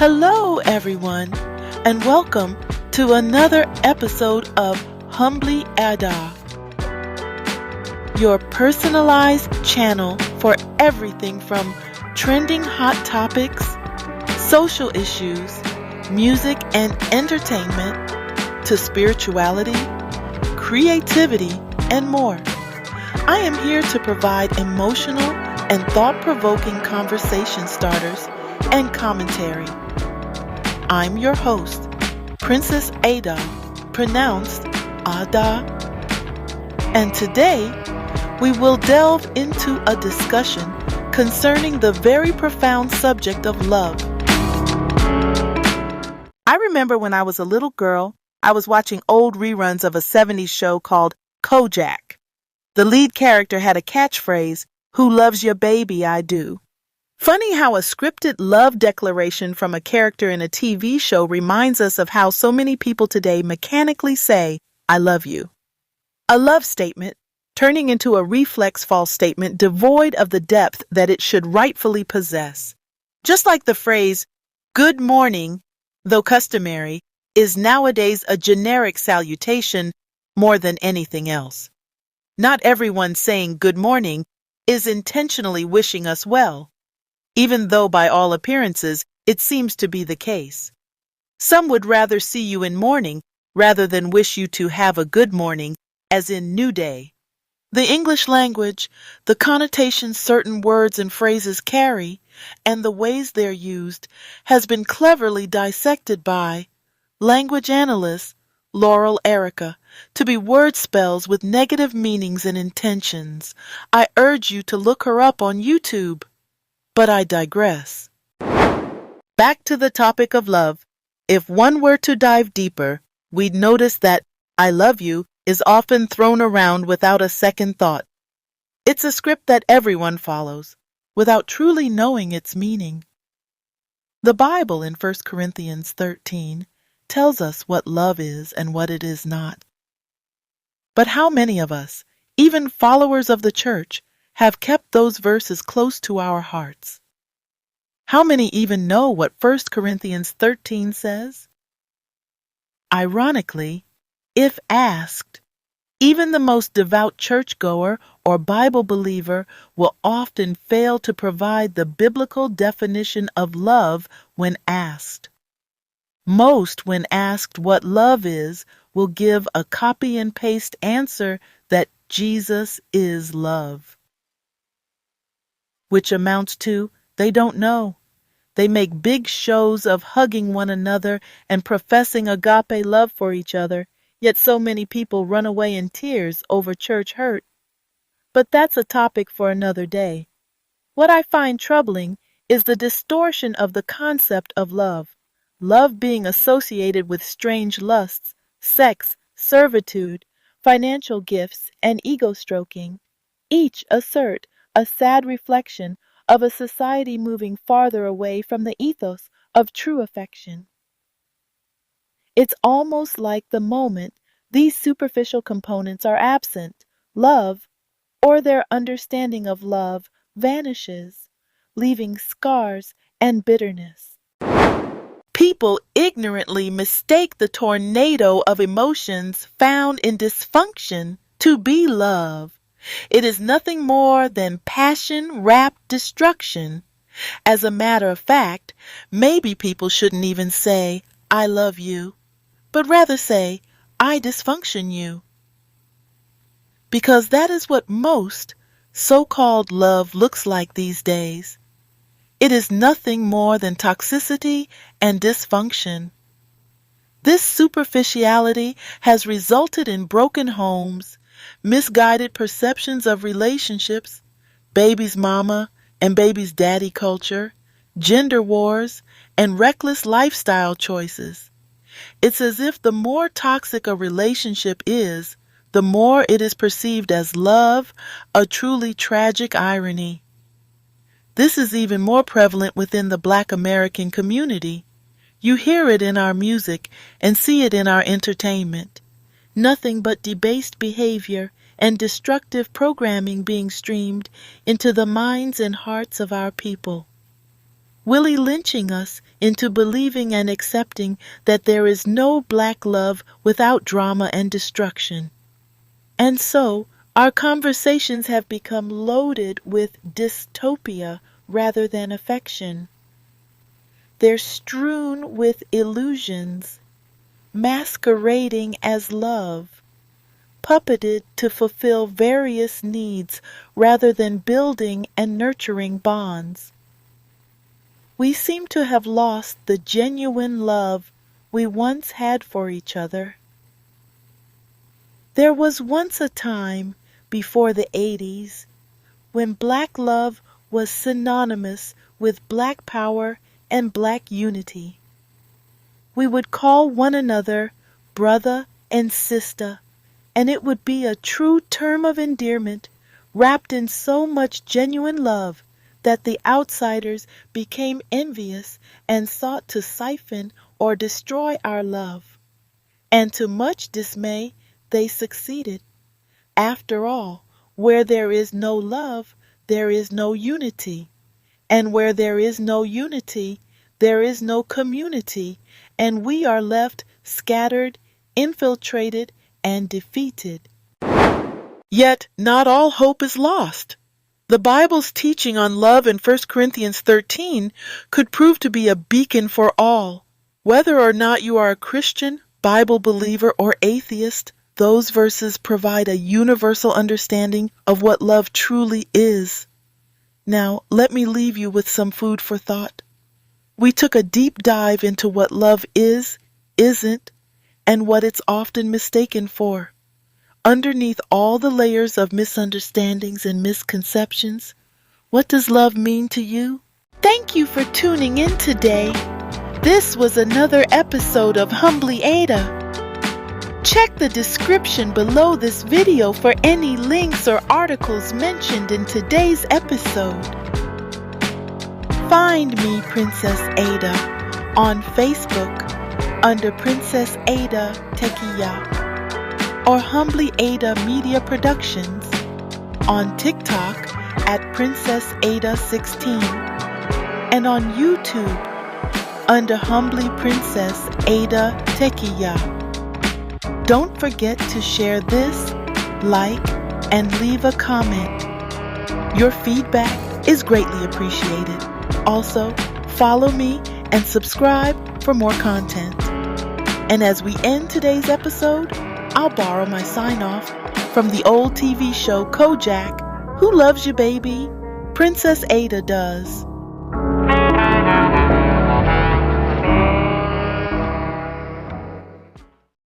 Hello, everyone, and welcome to another episode of Humbly Adah, your personalized channel for everything from trending hot topics, social issues, music and entertainment, to spirituality, creativity, and more. I am here to provide emotional and thought-provoking conversation starters and commentary. I'm your host, Princess Adah, pronounced Adah, and today we will delve into a discussion concerning the very profound subject of love. I remember when I was a little girl, I was watching old reruns of a 70s show called Kojak. The lead character had a catchphrase, "Who loves your baby, I do." Funny how a scripted love declaration from a character in a TV show reminds us of how so many people today mechanically say, "I love you." A love statement turning into a reflex false statement devoid of the depth that it should rightfully possess. Just like the phrase, "good morning," though customary, is nowadays a generic salutation more than anything else. Not everyone saying good morning is intentionally wishing us well, even though by all appearances it seems to be the case. Some would rather see you in mourning rather than wish you to have a good morning, as in new day. The English language, the connotations certain words and phrases carry, and the ways they're used, has been cleverly dissected by language analyst Laurel Erica to be word spells with negative meanings and intentions. I urge you to look her up on YouTube. But I digress. Back to the topic of love. If one were to dive deeper, we'd notice that "I love you" is often thrown around without a second thought. It's a script that everyone follows, without truly knowing its meaning. The Bible in 1 Corinthians 13 tells us what love is and what it is not. But how many of us, even followers of the church, have kept those verses close to our hearts? How many even know what 1 Corinthians 13 says? Ironically, if asked, even the most devout churchgoer or Bible believer will often fail to provide the biblical definition of love when asked. Most, when asked what love is, will give a copy and paste answer that Jesus is love, which amounts to they don't know. They make big shows of hugging one another and professing agape love for each other, yet so many people run away in tears over church hurt. But that's a topic for another day. What I find troubling is the distortion of the concept of love. Love being associated with strange lusts, sex, servitude, financial gifts, and ego stroking. Each assert a sad reflection of a society moving farther away from the ethos of true affection. It's almost like the moment these superficial components are absent, love, or their understanding of love, vanishes, leaving scars and bitterness. People ignorantly mistake the tornado of emotions found in dysfunction to be love. It is nothing more than passion-wrapped destruction. As a matter of fact, maybe people shouldn't even say, "I love you," but rather say, "I dysfunction you." Because that is what most so-called love looks like these days. It is nothing more than toxicity and dysfunction. This superficiality has resulted in broken homes, misguided perceptions of relationships, baby's mama and baby's daddy culture, gender wars, and reckless lifestyle choices. It's as if the more toxic a relationship is, the more it is perceived as love, a truly tragic irony. This is even more prevalent within the Black American community. You hear it in our music and see it in our entertainment. Nothing but debased behavior and destructive programming being streamed into the minds and hearts of our people. Willie lynching us into believing and accepting that there is no black love without drama and destruction. And so, our conversations have become loaded with dystopia rather than affection. They're strewn with illusions, masquerading as love, puppeted to fulfill various needs rather than building and nurturing bonds. We seem to have lost the genuine love we once had for each other. There was once a time, before the 80s, when black love was synonymous with black power and black unity. We would call one another brother and sister, and it would be a true term of endearment, wrapped in so much genuine love that the outsiders became envious and sought to siphon or destroy our love. And to much dismay, they succeeded. After all, where there is no love, there is no unity. And where there is no unity, there is no community, and we are left scattered, infiltrated, and defeated. Yet not all hope is lost. The Bible's teaching on love in 1 Corinthians 13 could prove to be a beacon for all. Whether or not you are a Christian, Bible believer, or atheist, those verses provide a universal understanding of what love truly is. Now, let me leave you with some food for thought. We took a deep dive into what love is, isn't, and what it's often mistaken for. Underneath all the layers of misunderstandings and misconceptions, what does love mean to you? Thank you for tuning in today. This was another episode of Humbly Adah. Check the description below this video for any links or articles mentioned in today's episode. Find me, Princess Adah, on Facebook under Princess Adah Tekiya, or Humbly Adah Media Productions, on TikTok at Princess Adah 16, and on YouTube under Humbly Princess Adah Tekiya. Don't forget to share this, like, and leave a comment. Your feedback is greatly appreciated. Also, follow me and subscribe for more content. And as we end today's episode, I'll borrow my sign-off from the old TV show Kojak. Who loves you, baby? Princess Adah does.